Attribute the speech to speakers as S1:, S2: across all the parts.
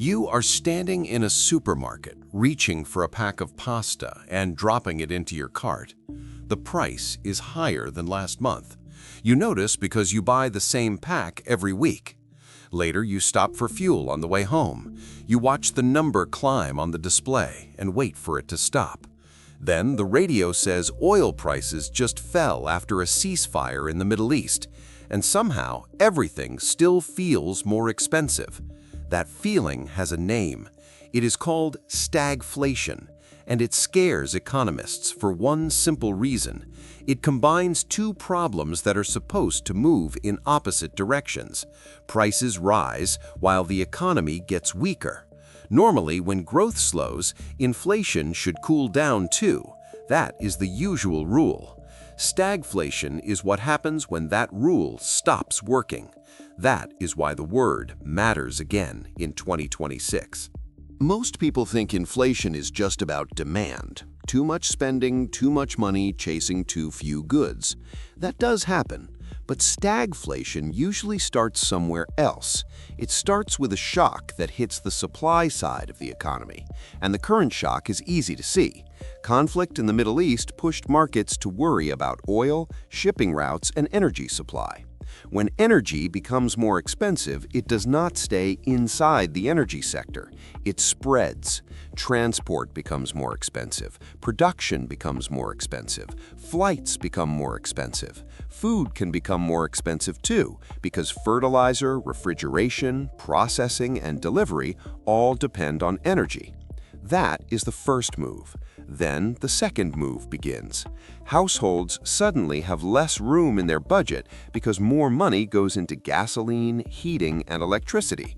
S1: You are standing in a supermarket, reaching for a pack of pasta and dropping it into your cart. The price is higher than last month. You notice because you buy the same pack every week. Later, you stop for fuel on the way home. You watch the number climb on the display and wait for it to stop. Then the radio says oil prices just fell after a ceasefire in the Middle East, and somehow everything still feels more expensive. That feeling has a name. It is called stagflation, and it scares economists for one simple reason. It combines two problems that are supposed to move in opposite directions. Prices rise while the economy gets weaker. Normally, when growth slows, inflation should cool down too. That is the usual rule. Stagflation is what happens when that rule stops working. That is why the word matters again in 2026.
S2: Most people think inflation is just about demand. Too much spending, too much money chasing too few goods. That does happen, but stagflation usually starts somewhere else. It starts with a shock that hits the supply side of the economy, and the current shock is easy to see. Conflict in the Middle East pushed markets to worry about oil, shipping routes, and energy supply. When energy becomes more expensive, it does not stay inside the energy sector. It spreads. Transport becomes more expensive. Production becomes more expensive. Flights become more expensive. Food can become more expensive too, because fertilizer, refrigeration, processing, and delivery all depend on energy. That is the first move. Then the second move begins. Households suddenly have less room in their budget because more money goes into gasoline, heating, and electricity.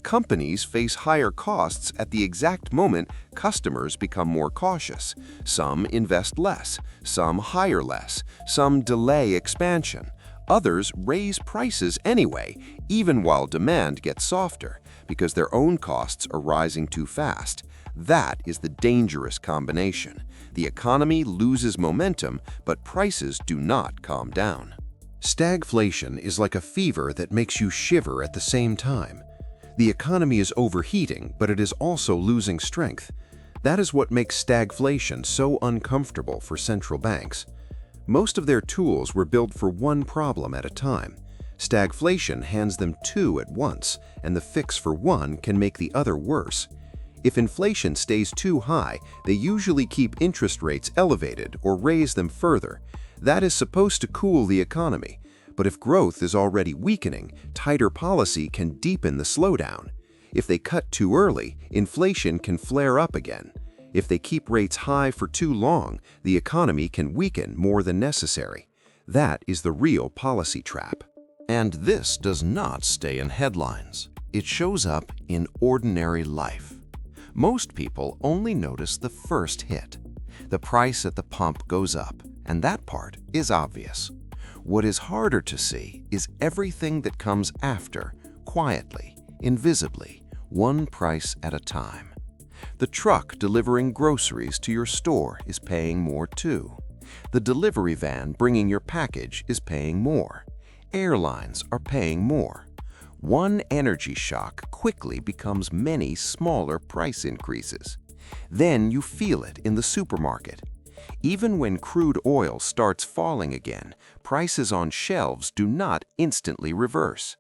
S2: Companies face higher costs at the exact moment customers become more cautious. Some invest less, some hire less, some delay expansion. Others raise prices anyway, even while demand gets softer, because their own costs are rising too fast. That is the dangerous combination. The economy loses momentum, but prices do not calm down.
S1: Stagflation is like a fever that makes you shiver at the same time. The economy is overheating, but it is also losing strength. That is what makes stagflation so uncomfortable for central banks. Most of their tools were built for one problem at a time. Stagflation hands them two at once, and the fix for one can make the other worse. If inflation stays too high, they usually keep interest rates elevated or raise them further. That is supposed to cool the economy. But if growth is already weakening, tighter policy can deepen the slowdown. If they cut too early, inflation can flare up again. If they keep rates high for too long, the economy can weaken more than necessary. That is the real policy trap.
S2: And this does not stay in headlines. It shows up in ordinary life. Most people only notice the first hit. The price at the pump goes up, and that part is obvious. What is harder to see is everything that comes after, quietly, invisibly, one price at a time. The truck delivering groceries to your store is paying more too. The delivery van bringing your package is paying more. Airlines are paying more. One energy shock quickly becomes many smaller price increases. Then you feel it in the supermarket. Even when crude oil starts falling again, prices on shelves do not instantly reverse.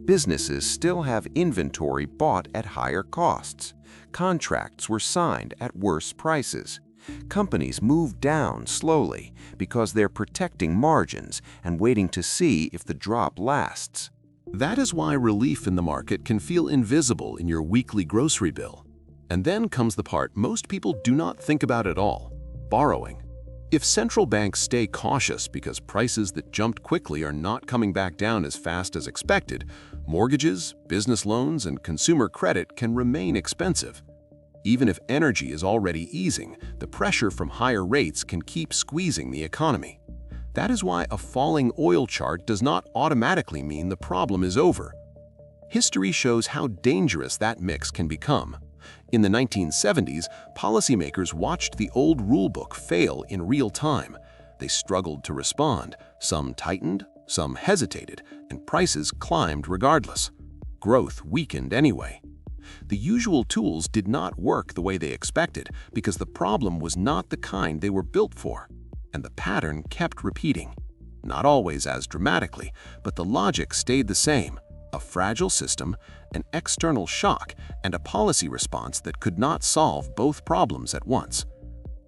S2: Businesses still have inventory bought at higher costs. Contracts were signed at worse prices. Companies move down slowly because they're protecting margins and waiting to see if the drop lasts.
S1: That is why relief in the market can feel invisible in your weekly grocery bill. And then comes the part most people do not think about at all: borrowing. If central banks stay cautious because prices that jumped quickly are not coming back down as fast as expected, mortgages, business loans, and consumer credit can remain expensive. Even if energy is already easing, the pressure from higher rates can keep squeezing the economy. That is why a falling oil chart does not automatically mean the problem is over. History shows how dangerous that mix can become. In the 1970s, policymakers watched the old rulebook fail in real time. They struggled to respond. Some tightened, some hesitated, and prices climbed regardless. Growth weakened anyway.
S2: The usual tools did not work the way they expected because the problem was not the kind they were built for. And the pattern kept repeating. Not always as dramatically, but the logic stayed the same. A fragile system, an external shock, and a policy response that could not solve both problems at once.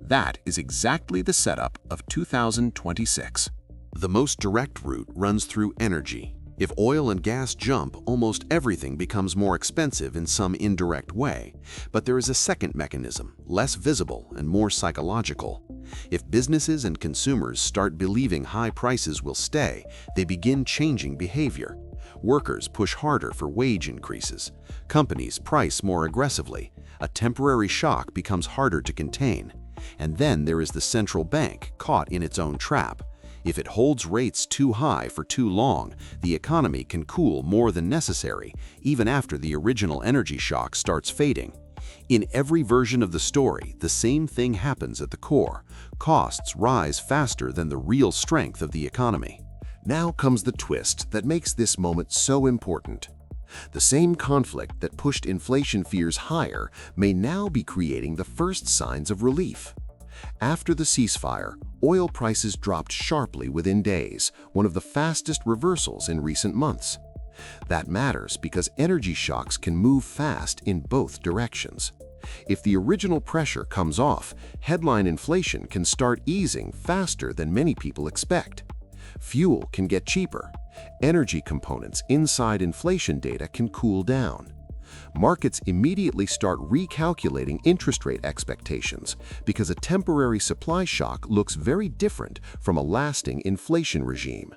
S2: That is exactly the setup of 2026. The most direct route runs through energy. If oil and gas jump, almost everything becomes more expensive in some indirect way. But there is a second mechanism, less visible and more psychological. If businesses and consumers start believing high prices will stay, they begin changing behavior. Workers push harder for wage increases. Companies price more aggressively. A temporary shock becomes harder to contain. And then there is the central bank caught in its own trap. If it holds rates too high for too long, the economy can cool more than necessary, even after the original energy shock starts fading. In every version of the story, the same thing happens at the core. Costs rise faster than the real strength of the economy. Now comes the twist that makes this moment so important. The same conflict that pushed inflation fears higher may now be creating the first signs of relief. After the ceasefire, oil prices dropped sharply within days, one of the fastest reversals in recent months. That matters because energy shocks can move fast in both directions. If the original pressure comes off, headline inflation can start easing faster than many people expect. Fuel can get cheaper. Energy components inside inflation data can cool down. Markets immediately start recalculating interest rate expectations because a temporary supply shock looks very different from a lasting inflation regime.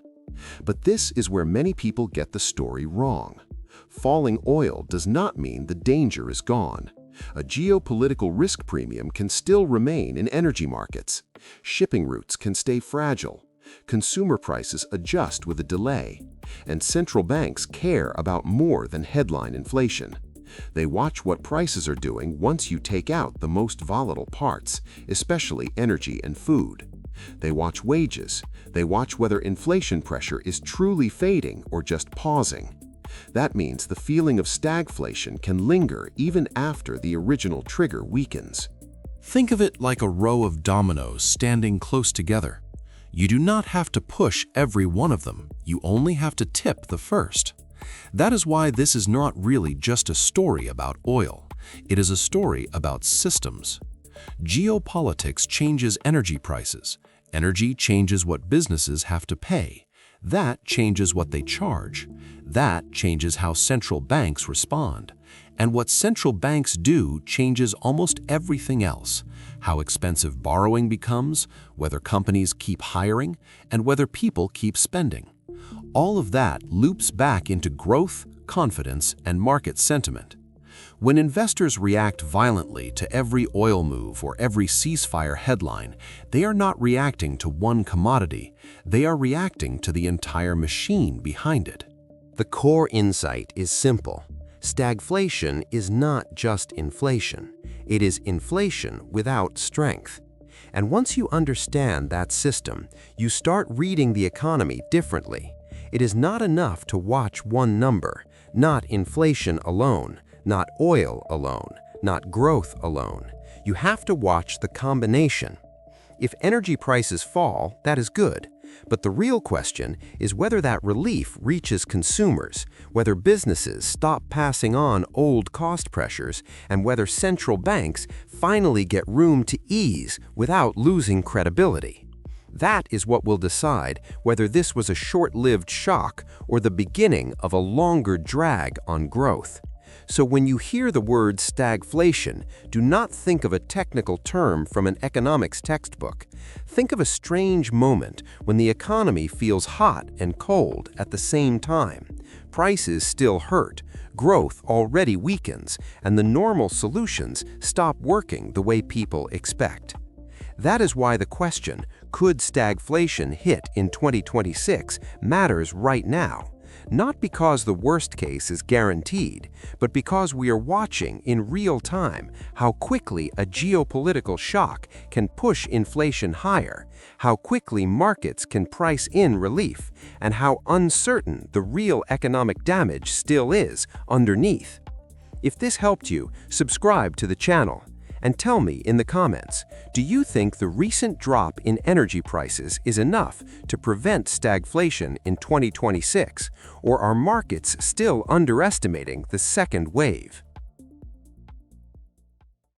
S2: But this is where many people get the story wrong. Falling oil does not mean the danger is gone. A geopolitical risk premium can still remain in energy markets. Shipping routes can stay fragile. Consumer prices adjust with a delay. And central banks care about more than headline inflation. They watch what prices are doing once you take out the most volatile parts, especially energy and food. They watch wages. They watch whether inflation pressure is truly fading or just pausing. That means the feeling of stagflation can linger even after the original trigger weakens.
S1: Think of it like a row of dominoes standing close together. You do not have to push every one of them. You only have to tip the first. That is why this is not really just a story about oil. It is a story about systems. Geopolitics changes energy prices. Energy changes what businesses have to pay. That changes what they charge. That changes how central banks respond. And what central banks do changes almost everything else. How expensive borrowing becomes, whether companies keep hiring, and whether people keep spending. All of that loops back into growth, confidence, and market sentiment. When investors react violently to every oil move or every ceasefire headline, they are not reacting to one commodity, they are reacting to the entire machine behind it.
S3: The core insight is simple. Stagflation is not just inflation. It is inflation without strength. And once you understand that system, you start reading the economy differently. It is not enough to watch one number, not inflation alone, not oil alone, not growth alone. You have to watch the combination. If energy prices fall, that is good. But the real question is whether that relief reaches consumers, whether businesses stop passing on old cost pressures, and whether central banks finally get room to ease without losing credibility. That is what will decide whether this was a short-lived shock or the beginning of a longer drag on growth. So when you hear the word stagflation, do not think of a technical term from an economics textbook. Think of a strange moment when the economy feels hot and cold at the same time. Prices still hurt, growth already weakens, and the normal solutions stop working the way people expect. That is why the question, could stagflation hit in 2026, matters right now. Not because the worst case is guaranteed, but because we are watching in real time how quickly a geopolitical shock can push inflation higher, how quickly markets can price in relief, and how uncertain the real economic damage still is underneath. If this helped you, subscribe to the channel. And tell me in the comments, do you think the recent drop in energy prices is enough to prevent stagflation in 2026, or are markets still underestimating the second wave?